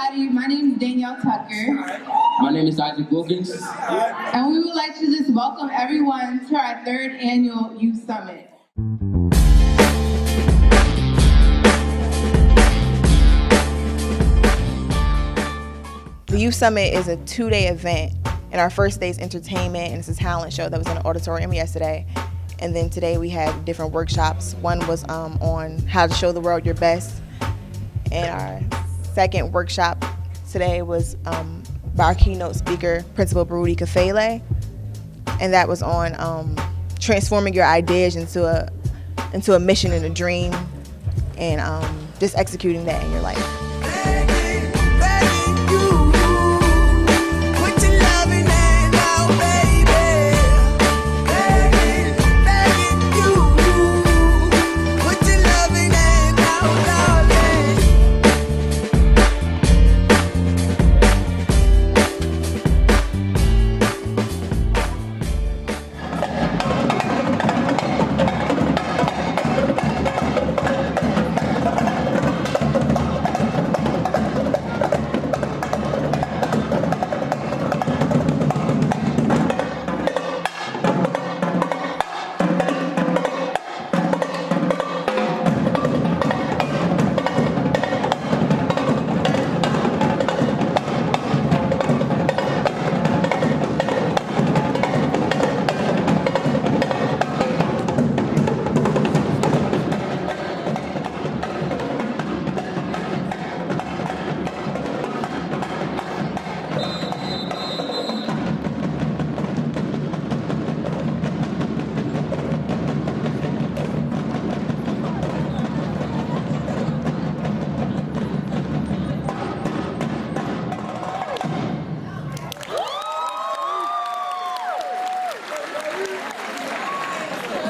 everybody. My name is Danielle Tucker. My name is Isaac Wilkins. And we would like to just welcome everyone to our 3rd annual Y.O.U Summit. The Y.O.U Summit is a 2-day event, and our first day is entertainment, and it's a talent show that was in the auditorium yesterday. And then today we had different workshops. One was on how to show the world your best, and our second workshop today was by our keynote speaker, Principal Baruti Kafele, and that was on transforming your ideas into a mission and a dream, and just executing that in your life.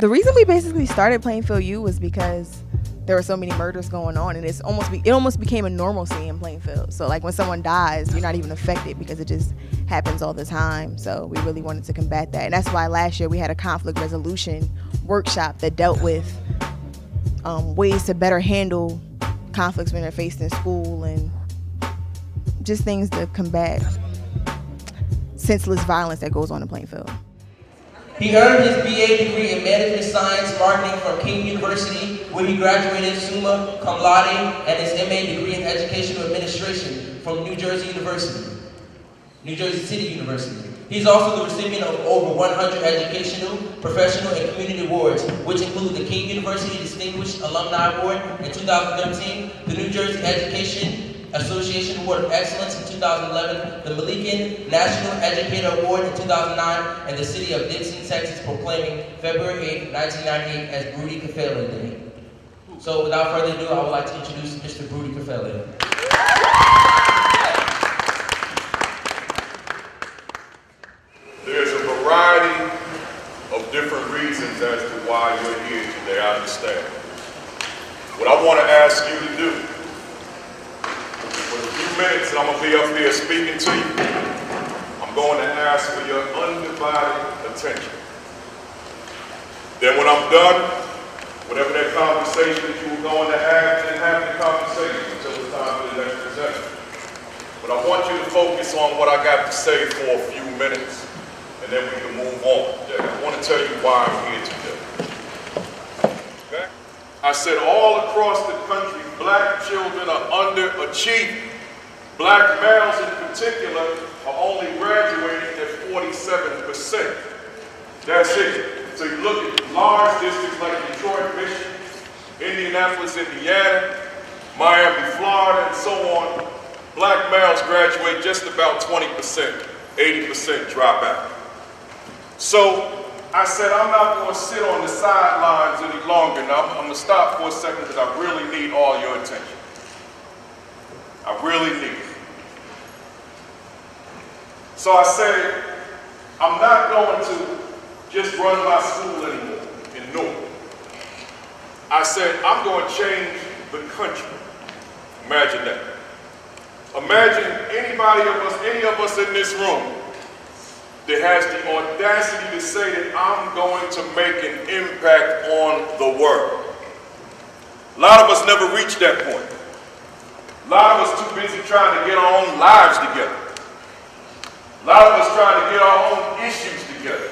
The reason we basically started Plainfield Y.O.U was because there were so many murders going on, and it almost became a normalcy in Plainfield. So like when someone dies, you're not even affected because it just happens all the time. So we really wanted to combat that, and that's why last year we had a conflict resolution workshop that dealt with ways to better handle conflicts when they're faced in school, and just things to combat senseless violence that goes on in Plainfield. He earned his BA degree in Management Science Marketing from King University, where he graduated summa cum laude, and his MA degree in Educational Administration from New Jersey City University. He's also the recipient of over 100 educational, professional, and community awards, which include the King University Distinguished Alumni Award in 2013, the New Jersey Education Association Award of Excellence in 2011, the Wilkins National Educator Award in 2009, and the City of Dixon, Texas, proclaiming February 8, 1998 as Baruti Kafele Day. So without further ado, I would like to introduce Mr. Baruti Kafele. There's a variety of different reasons as to why you're here today, I understand. What I want to ask you to do, for a few minutes that I'm going to be up here speaking to you, I'm going to ask for your undivided attention. Then when I'm done, whatever that conversation that you were going to have, then have the conversation until it's time for the next presenter. But I want you to focus on what I got to say for a few minutes, and then we can move on. I want to tell you why I'm here today. Okay? I said all across the country, black children are underachieving. Black males in particular are only graduating at 47%. That's it. So you look at large districts like Detroit, Michigan, Indianapolis, Indiana, Miami, Florida, and so on. Black males graduate just about 20%, 80% drop out. So I said I'm not going to sit on the sidelines any longer. Now I'm going to stop for a second because I really need all your attention. I really need it. So I said I'm not going to just run my school anymore in Newark. I said I'm going to change the country. Imagine that. Imagine any of us in this room that has the audacity to say that I'm going to make an impact on the world. A lot of us never reach that point. A lot of us too busy trying to get our own lives together. A lot of us trying to get our own issues together.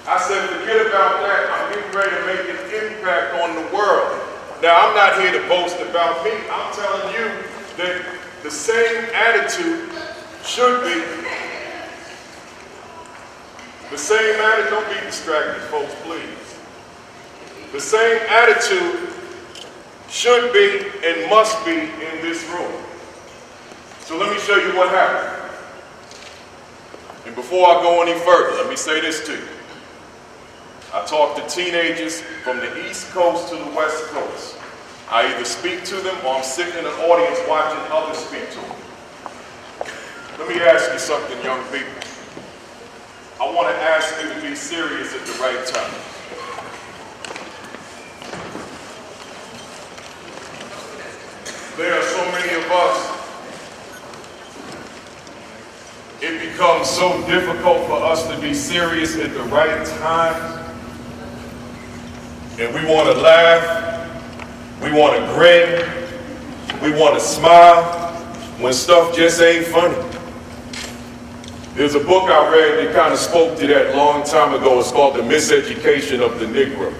I said, forget about that. I'm getting ready to make an impact on the world. Now, I'm not here to boast about me. I'm telling you that the same attitude should be, don't be distracted, folks, please. The same attitude should be and must be in this room. So let me show you what happened. And before I go any further, let me say this to you. I talk to teenagers from the East Coast to the West Coast. I either speak to them or I'm sitting in an audience watching others speak to them. Let me ask you something, young people. I want to ask you to be serious at the right time. There are so many of us, it becomes so difficult for us to be serious at the right time. And we want to laugh, we want to grin, we want to smile when stuff just ain't funny. There's a book I read that kind of spoke to that a long time ago. It's called The Miseducation of the Negro.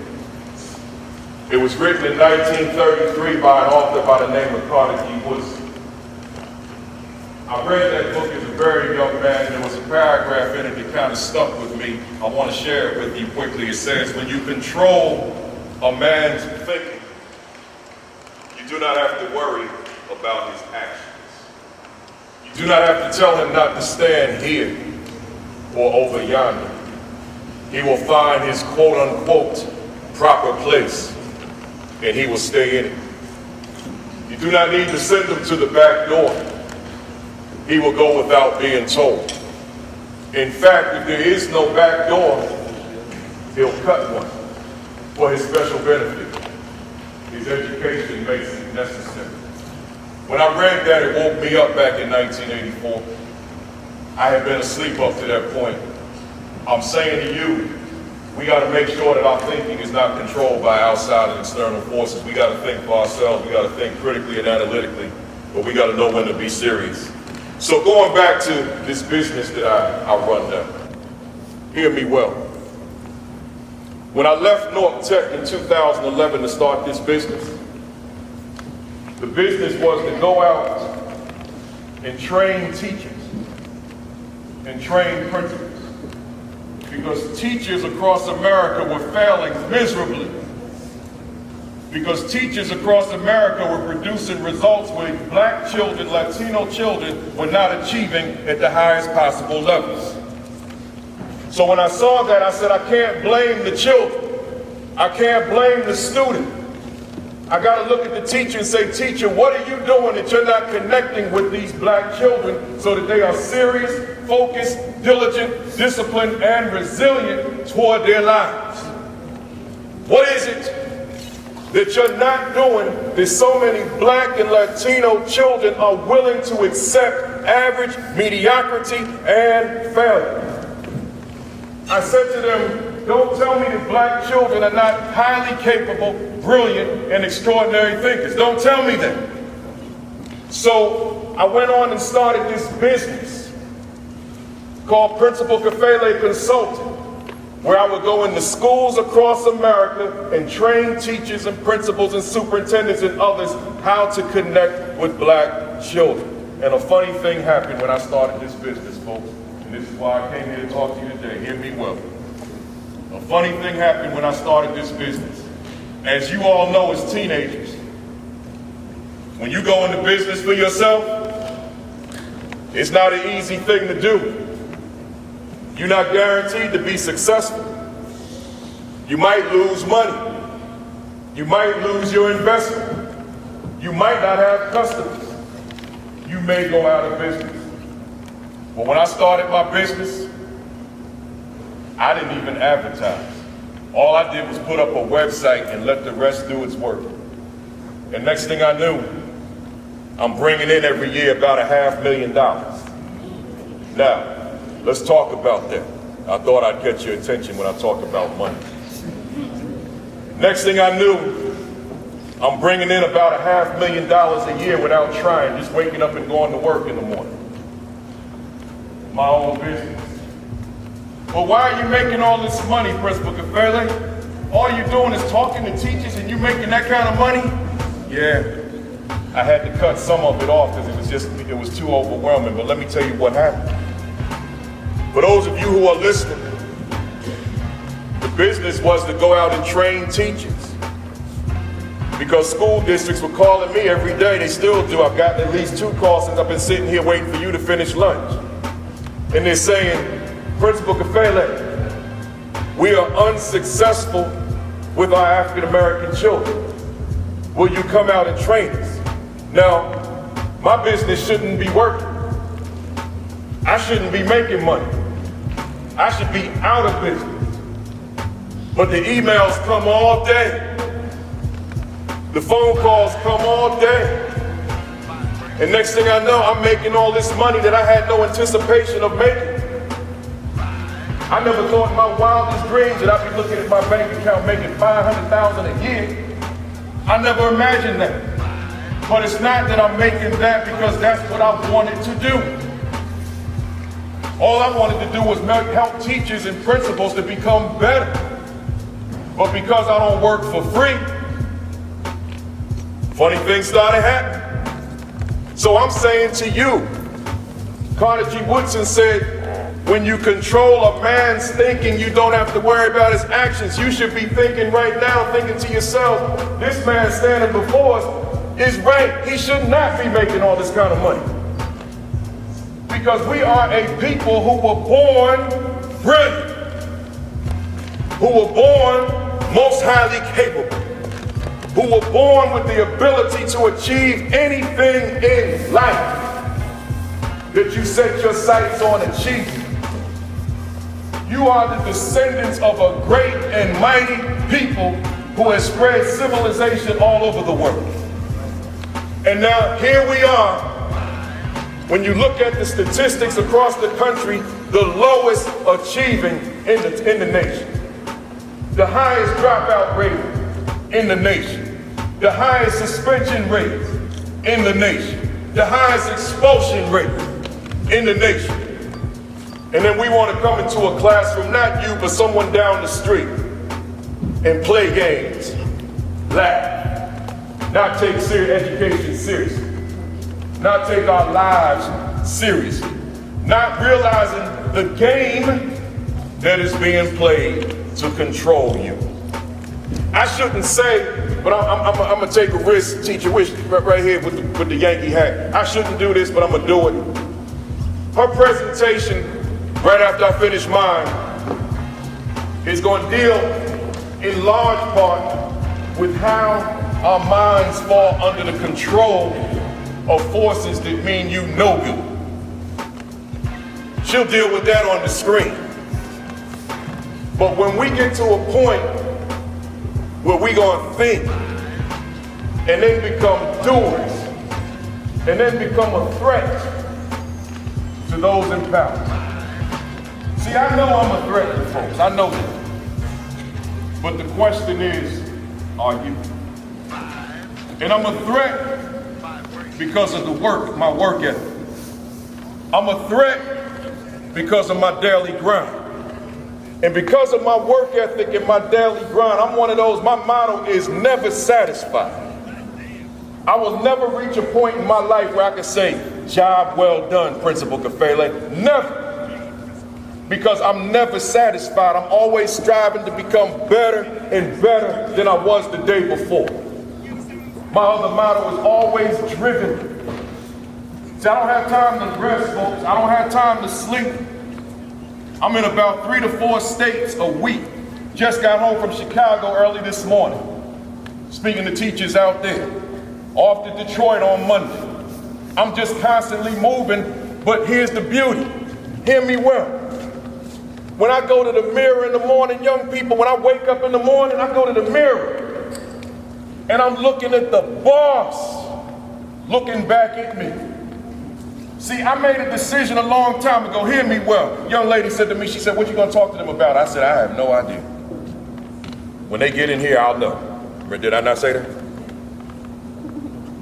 It was written in 1933 by an author by the name of Carter G. Woodson. I read that book as a very young man, and there was a paragraph in it that kind of stuck with me. I want to share it with you quickly. It says, when you control a man's thinking, you do not have to worry about his actions. You do not have to tell him not to stand here or over yonder. He will find his quote-unquote proper place, and he will stay in it. You do not need to send him to the back door. He will go without being told. In fact, if there is no back door, he'll cut one for his special benefit. His education makes it necessary. When I read that, it woke me up back in 1984. I had been asleep up to that point. I'm saying to you, we got to make sure that our thinking is not controlled by outside and external forces. We got to think for ourselves. We got to think critically and analytically, but we got to know when to be serious. So going back to this business that I run now, hear me well. When I left North Tech in 2011 to start this business, the business was to go out and train teachers and train principals, because teachers across America were failing miserably. Because teachers across America were producing results where black children, Latino children, were not achieving at the highest possible levels. So when I saw that, I said, I can't blame the children. I can't blame the student. I got to look at the teacher and say, teacher, what are you doing that you're not connecting with these black children so that they are serious, focused, diligent, disciplined, and resilient toward their lives? What is it that you're not doing that so many black and Latino children are willing to accept average, mediocrity, and failure? I said to them, don't tell me that black children are not highly capable, brilliant, and extraordinary thinkers. Don't tell me that. So I went on and started this business called Principal Kafele Consulting, where I would go into schools across America and train teachers and principals and superintendents and others how to connect with black children. And a funny thing happened when I started this business, folks. And this is why I came here to talk to you today. Hear me well. A funny thing happened when I started this business. As you all know as teenagers, when you go into business for yourself, it's not an easy thing to do. You're not guaranteed to be successful. You might lose money. You might lose your investment. You might not have customers. You may go out of business. But when I started my business, I didn't even advertise. All I did was put up a website and let the rest do its work. And next thing I knew, I'm bringing in every year about $500,000. Now, let's talk about that. I thought I'd get your attention when I talk about money. Next thing I knew, I'm bringing in about $500,000 a year without trying, just waking up and going to work in the morning. My own business. Well, why are you making all this money, Principal Kafele? All you're doing is talking to teachers and you making that kind of money? Yeah, I had to cut some of it off because it was too overwhelming, but let me tell you what happened. For those of you who are listening, the business was to go out and train teachers. Because school districts were calling me every day, they still do. I've gotten at least 2 calls since I've been sitting here waiting for you to finish lunch. And they're saying, Principal Kafele, we are unsuccessful with our African American children. Will you come out and train us? Now, my business shouldn't be working. I shouldn't be making money. I should be out of business. But the emails come all day. The phone calls come all day. And next thing I know, I'm making all this money that I had no anticipation of making. I never thought in my wildest dreams that I'd be looking at my bank account making $500,000 a year. I never imagined that. But it's not that I'm making that because that's what I wanted to do. All I wanted to do was help teachers and principals to become better. But because I don't work for free, funny things started happening. So I'm saying to you, Carter G. Woodson said, when you control a man's thinking, you don't have to worry about his actions. You should be thinking right now, thinking to yourself, this man standing before us is right. He should not be making all this kind of money. Because we are a people who were born brilliant, who were born most highly capable, who were born with the ability to achieve anything in life that you set your sights on achieving. You are the descendants of a great and mighty people who has spread civilization all over the world. And now here we are, when you look at the statistics across the country, the lowest achieving in the nation. The highest dropout rate in the nation. The highest suspension rate in the nation. The highest expulsion rate in the nation. And then we want to come into a classroom, not you, but someone down the street, and play games, laugh, not take education seriously, not take our lives seriously, not realizing the game that is being played to control you. I shouldn't say, but I'm gonna take a risk, Teacher Wish, right here with the Yankee hat. I shouldn't do this, but I'm gonna do it. Her presentation, right after I finish mine, is going to deal in large part with how our minds fall under the control of forces that mean you no good. She'll deal with that on the screen. But when we get to a point where we're going to think and then become doers and then become a threat to those in power. See, I know I'm a threat to folks. I know that. But the question is, are you? And I'm a threat because of the work, my work ethic. I'm a threat because of my daily grind. And because of my work ethic and my daily grind, I'm one of those, my motto is never satisfied. I will never reach a point in my life where I can say, job well done, Principal Kafele. Never. Because I'm never satisfied. I'm always striving to become better and better than I was the day before. My other motto is always driven. See, I don't have time to rest, folks. I don't have time to sleep. I'm in about 3 to 4 states a week. Just got home from Chicago early this morning. Speaking to teachers out there. Off to Detroit on Monday. I'm just constantly moving, but here's the beauty. Hear me well. When I go to the mirror in the morning, young people, when I wake up in the morning, I go to the mirror. And I'm looking at the boss looking back at me. See, I made a decision a long time ago. Hear me well. Young lady said to me, she said, what you gonna talk to them about? I said, I have no idea. When they get in here, I'll know. Did I not say that?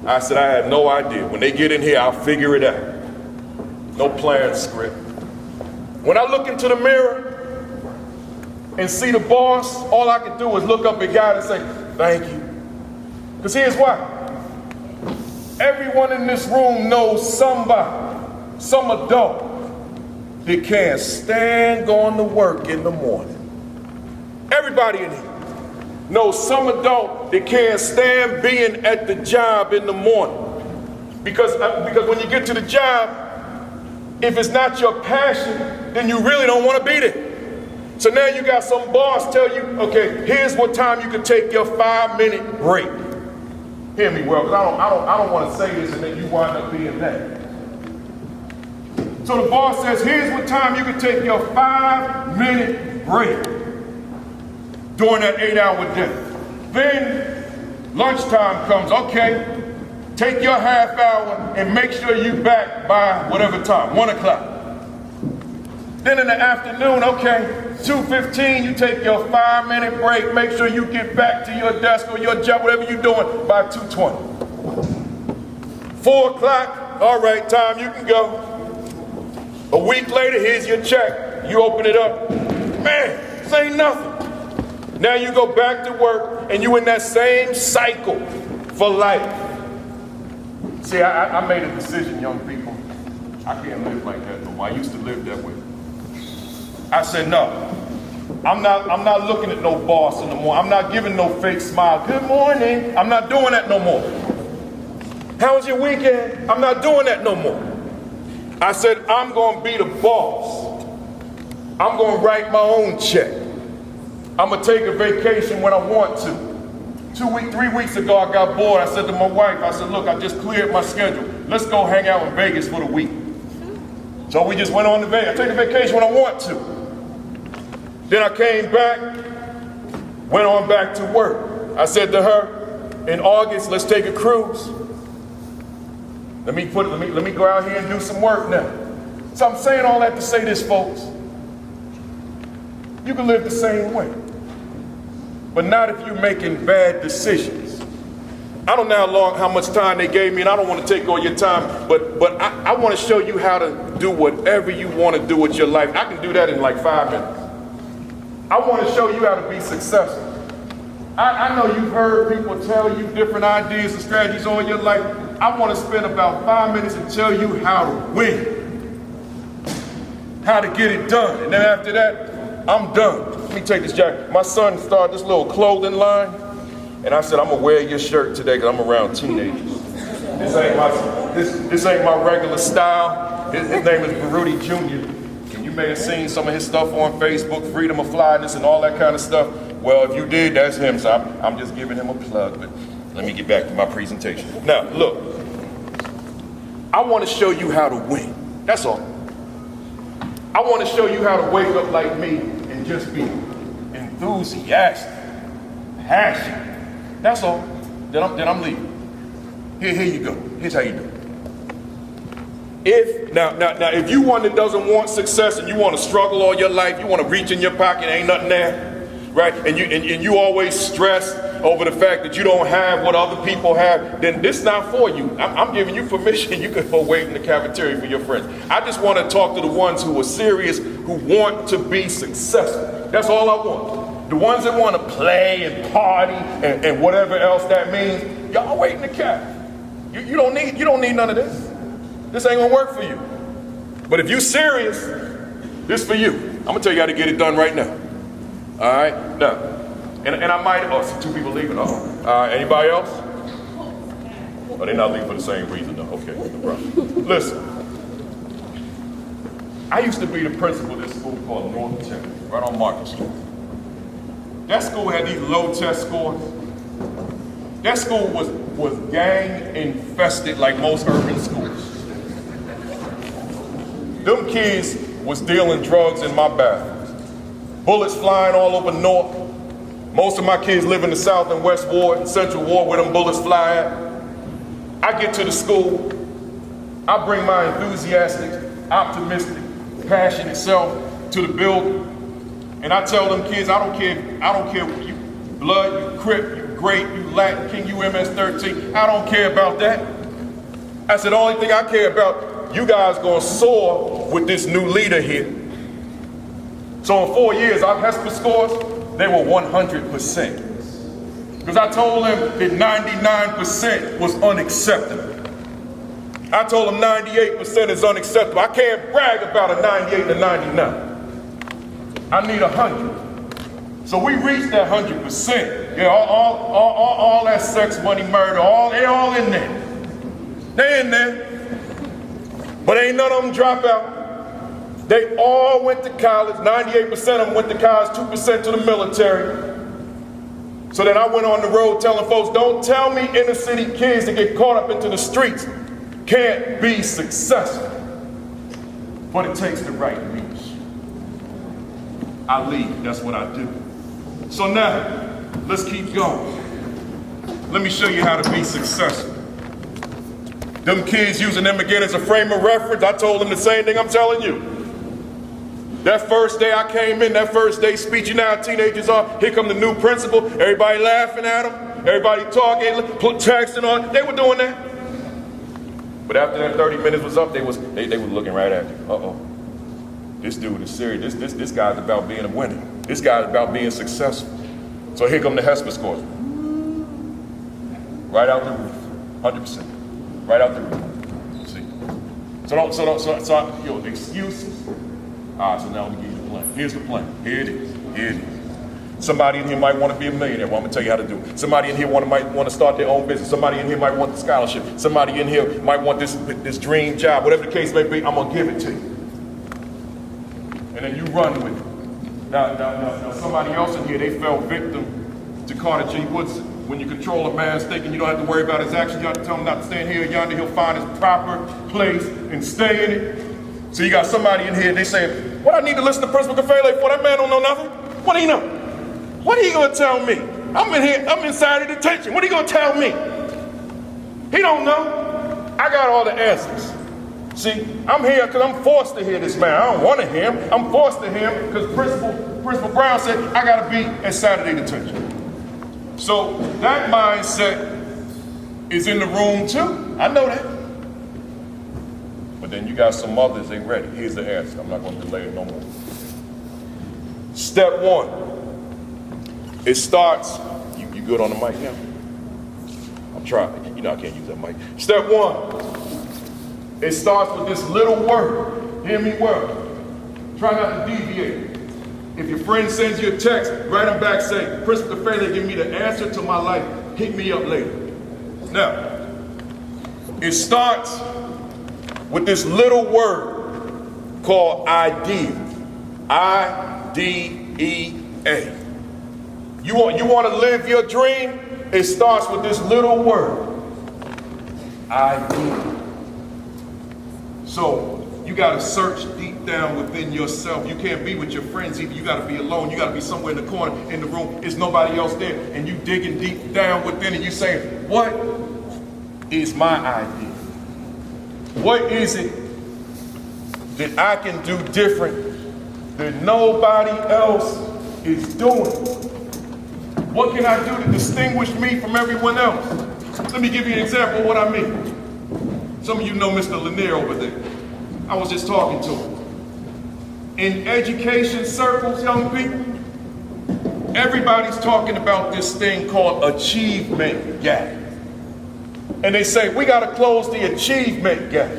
I said, I had no idea. When they get in here, I'll figure it out. No plan script. When I look into the mirror and see the boss, all I can do is look up at God and say, thank you. Because here's why. Everyone in this room knows somebody, some adult, that can't stand going to work in the morning. Everybody in here knows some adult that can't stand being at the job in the morning. Because when you get to the job, if it's not your passion, then you really don't want to be there. So now you got some boss tell you, okay, here's what time you can take your 5-minute break. Hear me well, because I don't want to say this and then you wind up being that. So the boss says, here's what time you can take your 5-minute break during that 8-hour day. Then lunchtime comes, okay, take your half hour and make sure you're back by whatever time, 1 o'clock. Then in the afternoon, okay, 2:15, you take your 5-minute break, make sure you get back to your desk or your job, whatever you're doing, by 2:20. 4 o'clock, all right, time, you can go. A week later, here's your check. You open it up, man, this ain't nothing. Now you go back to work and you in that same cycle for life. See, I made a decision, young people. I can't live like that no more. I used to live that way. I said, no, I'm not looking at no boss no more. I'm not giving no fake smile. Good morning. I'm not doing that no more. How was your weekend? I'm not doing that no more. I said, I'm going to be the boss. I'm going to write my own check. I'm going to take a vacation when I want to. 3 weeks ago, I got bored. I said to my wife, I said, look, I just cleared my schedule. Let's go hang out in Vegas for the week. So we just went on to Vegas. I take a vacation when I want to. Then I came back, went on back to work. I said to her, in August, let's take a cruise. Let me go out here and do some work now. So I'm saying all that to say this, folks. You can live the same way, but not if you're making bad decisions. I don't know how much time they gave me, and I don't want to take all your time, but I want to show you how to do whatever you want to do with your life. I can do that in like 5 minutes. I want to show you how to be successful. I know you've heard people tell you different ideas and strategies all your life. I want to spend about 5 minutes and tell you how to win, how to get it done. And then after that, I'm done. Let me take this jacket. My son started this little clothing line, and I said, I'm gonna wear your shirt today because I'm around teenagers. This ain't my regular style. His name is Baruti Jr. And you may have seen some of his stuff on Facebook, Freedom of Flyness and all that kind of stuff. Well, if you did, that's him, so I'm just giving him a plug, but let me get back to my presentation. Now, look, I want to show you how to win. That's all. I want to show you how to wake up like me and just be enthusiastic, passionate. That's all. Then I'm leaving. Here you go. Here's how you do it. If you one that doesn't want success and you want to struggle all your life, you want to reach in your pocket, ain't nothing there, right? And you always stress over the fact that you don't have what other people have, then this not for you. I'm giving you permission. You can go wait in the cafeteria for your friends. I just want to talk to the ones who are serious, who want to be successful. That's all I want. The ones that want to play and party and whatever else that means, y'all wait in the caf. You don't need none of this. This ain't gonna work for you. But if you serious, this for you. I'm gonna tell you how to get it done right now. All right, now. And I might, see 2 people leaving, anybody else? Oh, they're not leaving for the same reason, though. Okay, no problem. Listen, I used to be the principal of this school called North Tech, right on Market Street. That school had these low test scores. That school was gang infested like most urban schools. Them kids was dealing drugs in my bathroom. Bullets flying all over North. Most of my kids live in the South and West Ward and Central Ward where them bullets fly at. I get to the school, I bring my enthusiastic, optimistic, passionate self to the building, and I tell them kids, I don't care if you blood, you Crip, you great, you Latin king, you MS-13. I don't care about that. I said, the only thing I care about, you guys gonna soar with this new leader here. So in 4 years, our HESPA scores, they were 100%. Because I told them that 99% was unacceptable. I told them 98% is unacceptable. I can't brag about a 98 and a 99. I need 100. So we reached that 100%. Yeah, all that sex, money, murder, they all in there. They in there. But ain't none of them drop out. They all went to college. 98% of them went to college, 2% to the military. So then I went on the road telling folks, don't tell me inner city kids that get caught up into the streets can't be successful. But it takes the right leadership. I lead, that's what I do. So now, let's keep going. Let me show you how to be successful. Them kids using them again as a frame of reference, I told them the same thing I'm telling you. That first day I came in, that first day speech, you know how teenagers are, here come the new principal, everybody laughing at them, everybody talking, texting on, they were doing that. But after that 30 minutes was up, they were looking right at you. Uh-oh, this dude is serious, this guy's about being a winner. This guy's about being successful. So here come the HESPA scores. Right out the roof, 100%. Right out the roof. See? So excuses. All right, so now let me give you the plan. Here's the plan. Here it is. Here it is. Somebody in here might want to be a millionaire. Well, I'm gonna tell you how to do it. Somebody in here might want to start their own business. Somebody in here might want the scholarship. Somebody in here might want this dream job. Whatever the case may be, I'm gonna give it to you. And then you run with it. Now, somebody else in here, they fell victim to Carter G. Woodson. When you control a man's thinking, you don't have to worry about his actions. You have to tell him not to stand here or yonder. He'll find his proper place and stay in it. So you got somebody in here, they say, what I need to listen to Principal Kafele for? That man don't know nothing. What do he know? What are he gonna tell me? I'm in here, I'm inside of detention. What are you gonna tell me? He don't know. I got all the answers. See, I'm here because I'm forced to hear this man. I don't want to hear him. I'm forced to hear him because Principal Brown said I got to be at Saturday detention. So that mindset is in the room too. I know that. But then you got some others, they ready. Here's the answer. I'm not going to delay it no more. Step one. It starts, you good on the mic now? I'm trying. You know I can't use that mic. Step one. It starts with this little word. Hear me well. Try not to deviate. If your friend sends you a text, write them back, say, Principal Kafele, give me the answer to my life. Hit me up later. Now, it starts with this little word called idea. I-D-E-A. You want to live your dream? It starts with this little word. Idea. So you got to search deep down within yourself. You can't be with your friends either. You got to be alone. You got to be somewhere in the corner in the room. There's nobody else there. And you digging deep down within and you saying, what is my idea? What is it that I can do different that nobody else is doing? What can I do to distinguish me from everyone else? Let me give you an example of what I mean. Some of you know Mr. Lanier over there. I was just talking to him. In education circles, young people, everybody's talking about this thing called achievement gap. And they say, we gotta close the achievement gap.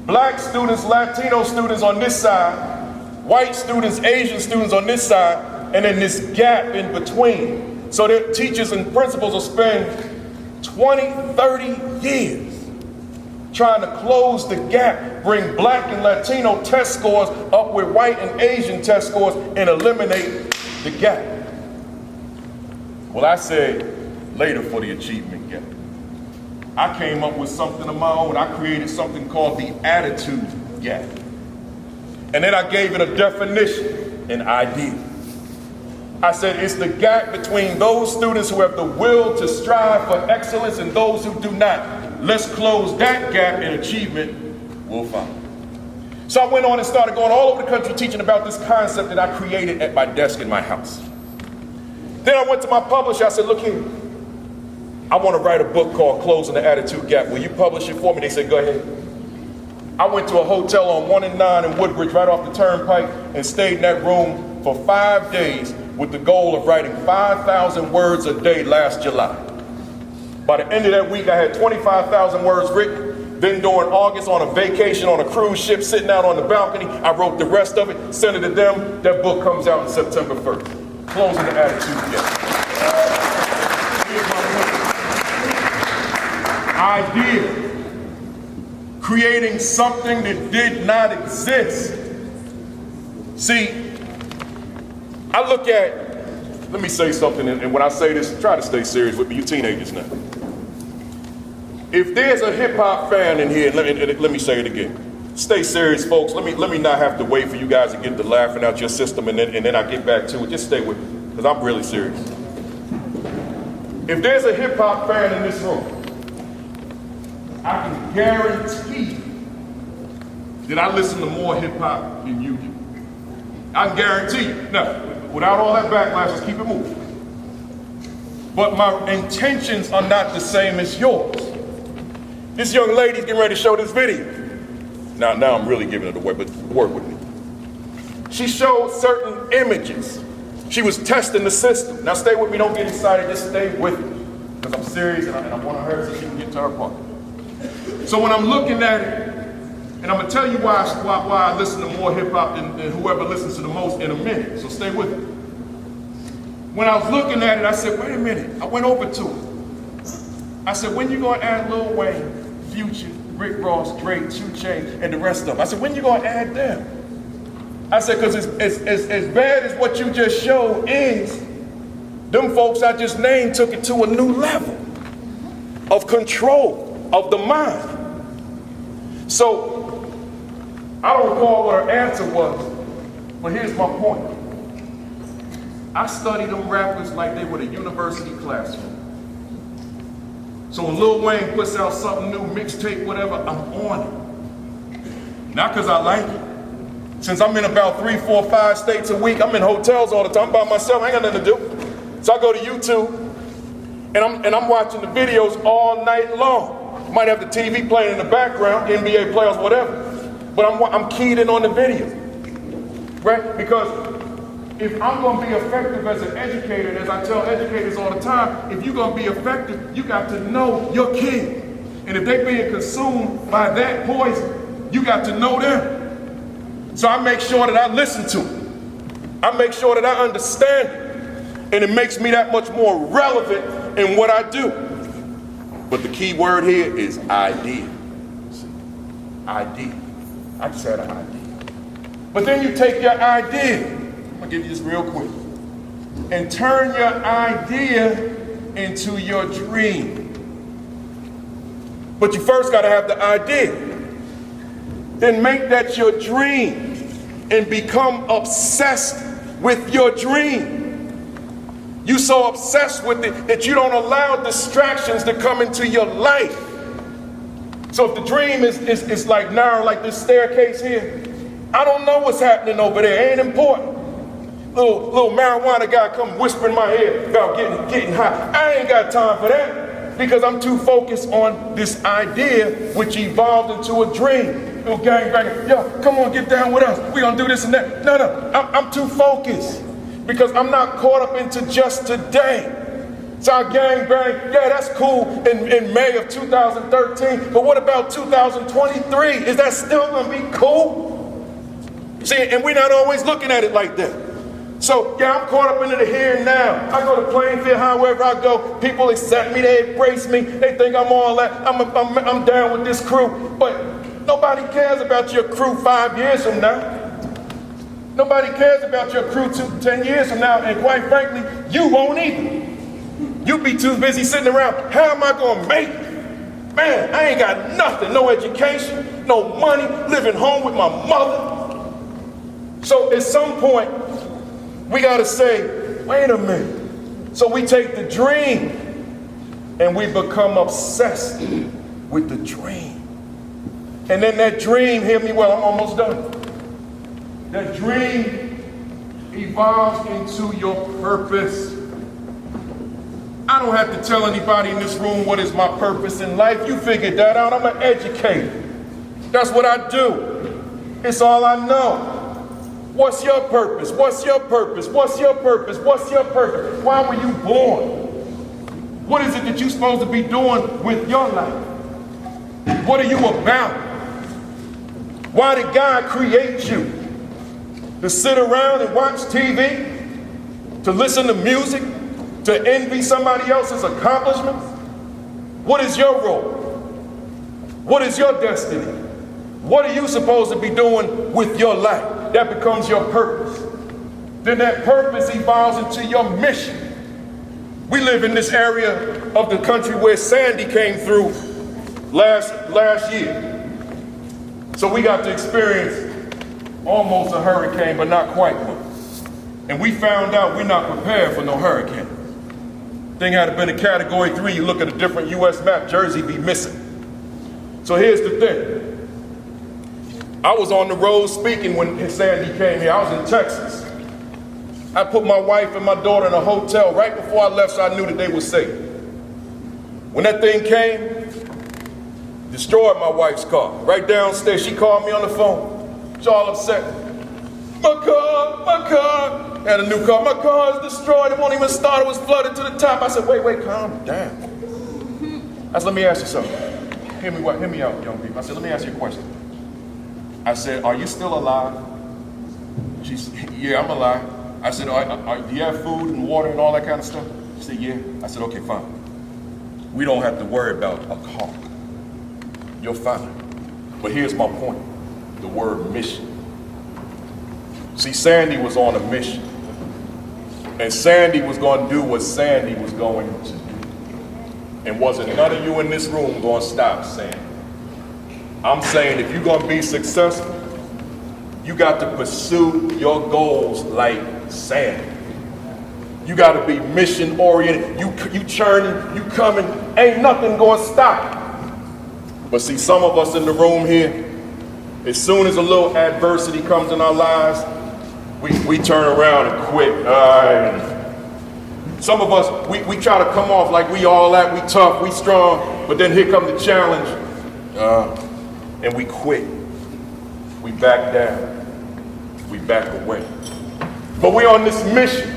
Black students, Latino students on this side, white students, Asian students on this side, and then this gap in between. So that teachers and principals will spend 20, 30 years trying to close the gap, bring black and Latino test scores up with white and Asian test scores and eliminate the gap. Well, I said later for the achievement gap. I came up with something of my own. I created something called the attitude gap. And then I gave it a definition, an idea. I said it's the gap between those students who have the will to strive for excellence and those who do not. Let's close that gap and achievement will find. So I went on and started going all over the country teaching about this concept that I created at my desk in my house. Then I went to my publisher. I said, look here, I want to write a book called Closing the Attitude Gap. Will you publish it for me? They said, go ahead. I went to a hotel on 1 and 9 in Woodbridge, right off the turnpike, and stayed in that room for 5 days with the goal of writing 5,000 words a day last July. By the end of that week, I had 25,000 words written. Then during August, on a vacation on a cruise ship, sitting out on the balcony, I wrote the rest of it, sent it to them. That book comes out on September 1st. Closing the Attitude Gap. Here's my point. Idea. Creating something that did not exist. See, I look at, let me say something, and when I say this, try to stay serious with me, you teenagers now. If there's a hip hop fan in here, let me say it again. Stay serious, folks. Let me not have to wait for you guys to get to laughing out your system and then I get back to it. Just stay with me, because I'm really serious. If there's a hip hop fan in this room, I can guarantee that I listen to more hip hop than you do. I can guarantee you. Now, without all that backlash, let's keep it moving. But my intentions are not the same as yours. This young lady's getting ready to show this video. Now I'm really giving it away, but work with me. She showed certain images. She was testing the system. Now stay with me, don't get excited, just stay with me. Because I'm serious and I want her so she can get to her part. So when I'm looking at it, and I'm gonna tell you why I listen to more hip hop than whoever listens to the most in a minute, so stay with me. When I was looking at it, I said, wait a minute, I went over to it. I said, when you gonna add Lil Wayne, Future, Rick Ross, Drake, 2 Chainz, and the rest of them? I said, when you gonna add them? I said, because as bad as what you just showed is, them folks I just named took it to a new level of control of the mind. So, I don't recall what her answer was, but here's my point. I study them rappers like they were the university classroom. So when Lil Wayne puts out something new, mixtape, whatever, I'm on it. Not because I like it. Since I'm in about 3, 4, 5 states a week, I'm in hotels all the time. I'm by myself, I ain't got nothing to do. So I go to YouTube, and I'm watching the videos all night long. Might have the TV playing in the background, NBA playoffs, whatever. But I'm keyed in on the video, right? Because if I'm gonna be effective as an educator, and as I tell educators all the time, if you're gonna be effective, you got to know your kid. And if they're being consumed by that poison, you got to know them. So I make sure that I listen to it. I make sure that I understand it. And it makes me that much more relevant in what I do. But the key word here is idea. Idea. I just had an idea. But then you take your idea, I'm gonna give you this real quick, and turn your idea into your dream. But you first gotta have the idea. Then make that your dream and become obsessed with your dream. You so obsessed with it that you don't allow distractions to come into your life. So if the dream is like narrow, like this staircase here, I don't know what's happening over there. It ain't important. Little marijuana guy come whisper in my ear about getting high. I ain't got time for that because I'm too focused on this idea which evolved into a dream. Little gangbanger, yo, come on, get down with us. We gonna do this and that. No, I'm too focused. Because I'm not caught up into just today. So I gangbang, yeah, that's cool in May of 2013, but what about 2023? Is that still gonna be cool? See, and we're not always looking at it like that. So yeah, I'm caught up into the here and now. I go to Plainfield, however I go, people accept me, they embrace me, they think I'm all that, I'm down with this crew, but nobody cares about your crew 5 years from now. Nobody cares about your crew 10 years from now, and quite frankly, you won't either. You'll be too busy sitting around, how am I gonna make it? Man, I ain't got nothing, no education, no money, living home with my mother. So at some point, we gotta say, wait a minute. So we take the dream and we become obsessed with the dream. And then that dream, hear me well, I'm almost done. That dream evolves into your purpose. I don't have to tell anybody in this room what is my purpose in life. You figured that out. I'm an educator. That's what I do. It's all I know. What's your purpose? What's your purpose? What's your purpose? What's your purpose? Why were you born? What is it that you're supposed to be doing with your life? What are you about? Why did God create you? To sit around and watch TV? To listen to music? To envy somebody else's accomplishments? What is your role? What is your destiny? What are you supposed to be doing with your life? That becomes your purpose. Then that purpose evolves into your mission. We live in this area of the country where Sandy came through last year. So we got to experience almost a hurricane, but not quite one. And we found out we're not prepared for no hurricane. Thing had been a category 3, you look at a different US map, Jersey be missing. So here's the thing. I was on the road speaking when Sandy came here. I was in Texas. I put my wife and my daughter in a hotel right before I left, so I knew that they were safe. When that thing came, destroyed my wife's car. Right downstairs, she called me on the phone. She's all upset. My car. Had a new car. My car is destroyed. It won't even start. It was flooded to the top. I said, wait, calm down. I said, let me ask you something. Hear me out, young people. I said, let me ask you a question. I said, are you still alive? She said, yeah, I'm alive. I said, do you have food and water and all that kind of stuff? She said, yeah. I said, okay, fine. We don't have to worry about a car. You're fine. But here's my point, the word mission. See, Sandy was on a mission. And Sandy was going to do what Sandy was going to do. And wasn't none of you in this room going to stop Sandy. I'm saying if you're going to be successful, you got to pursue your goals like Sandy. You got to be mission oriented. You churning, you coming, ain't nothing going to stop you. But see, some of us in the room here, as soon as a little adversity comes in our lives, we turn around and quit. Some of us, we try to come off like we all that, we tough, we strong, but then here comes the challenge, and we quit. We back down. We back away. But we're on this mission.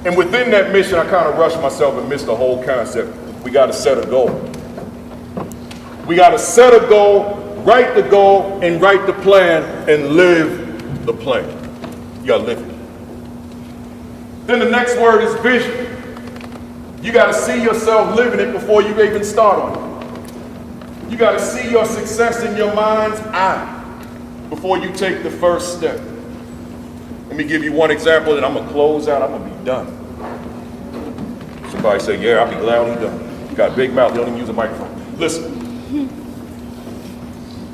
And within that mission, I kind of rushed myself and missed the whole concept. We got to set a goal. We got to set a goal, write the goal, and write the plan, and live the plan. You got to live it. Then the next word is vision. You got to see yourself living it before you even start on it. You got to see your success in your mind's eye before you take the first step. Let me give you one example, and I'm going to close out. I'm going to be done. Somebody say, yeah, I'll be glad when you're done. You got a big mouth. You don't even use a microphone. Listen.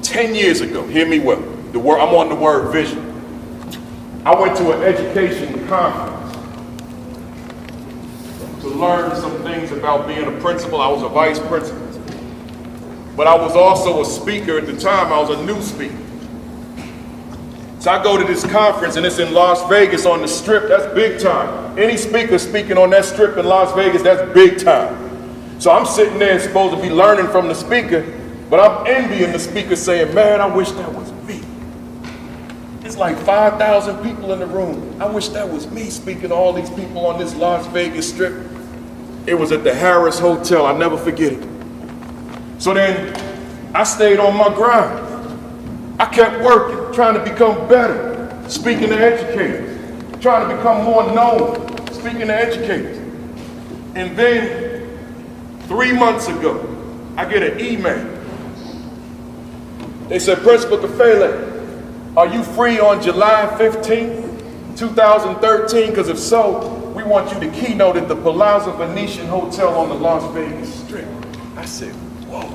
10 years ago, hear me well. I'm on the word vision. I went to an education conference to learn some things about being a principal. I was a vice principal. But I was also a speaker at the time. I was a new speaker. So I go to this conference, and it's in Las Vegas on the Strip. That's big time. Any speaker speaking on that Strip in Las Vegas, that's big time. So I'm sitting there supposed to be learning from the speaker, but I'm envying the speaker saying, man, I wish that was me. It's like 5,000 people in the room. I wish that was me speaking to all these people on this Las Vegas Strip. It was at the Harris Hotel. I'll never forget it. So then I stayed on my grind. I kept working, trying to become better, speaking to educators, trying to become more known, speaking to educators. And then 3 months ago, I get an email. They said, Principal Kafele, are you free on July 15th, 2013? Because if so, we want you to keynote at the Palazzo Venetian Hotel on the Las Vegas Strip. I said, whoa.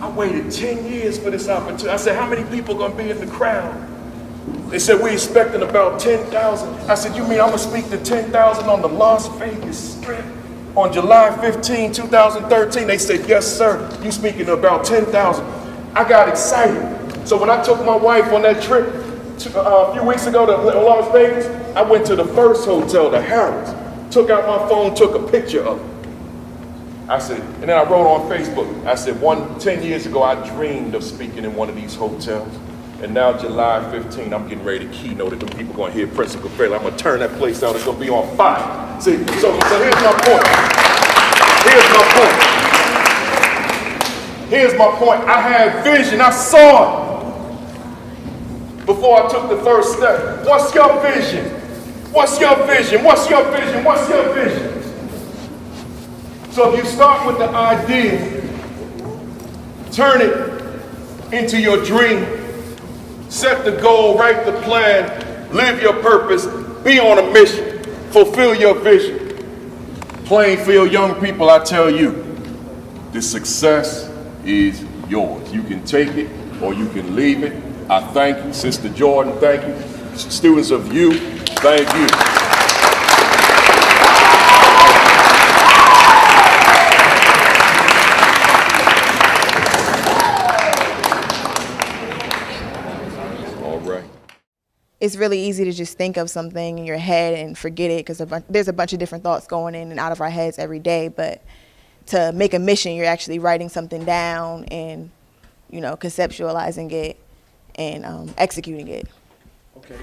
I waited 10 years for this opportunity. I said, how many people are going to be in the crowd? They said, we're expecting about 10,000. I said, you mean I'm going to speak to 10,000 on the Las Vegas Strip on July 15, 2013? They said, yes, sir. You speaking to about 10,000. I got excited. So when I took my wife on that trip a few weeks ago to Las Vegas, I went to the first hotel, the Harris. Took out my phone, took a picture of it. I said, and then I wrote on Facebook, I said, 10 years ago, I dreamed of speaking in one of these hotels. And now July 15, I'm getting ready to keynote it. The people going to hear Principal Kafele. I'm going to turn that place out. It's going to be on fire. See, so here's my point. Here's my point. I had vision. I saw it before I took the first step. What's your vision? What's your vision? What's your vision? What's your vision? So if you start with the idea, turn it into your dream, set the goal, write the plan, live your purpose, be on a mission, fulfill your vision. Plainfield young people, I tell you, the success is yours. You can take it or you can leave it. I thank you. Sister Jordan, thank you. Students of Y.O.U, thank you. It's really easy to just think of something in your head and forget it because there's a bunch of different thoughts going in and out of our heads every day. But to make a mission, you're actually writing something down and, conceptualizing it and executing it. Okay.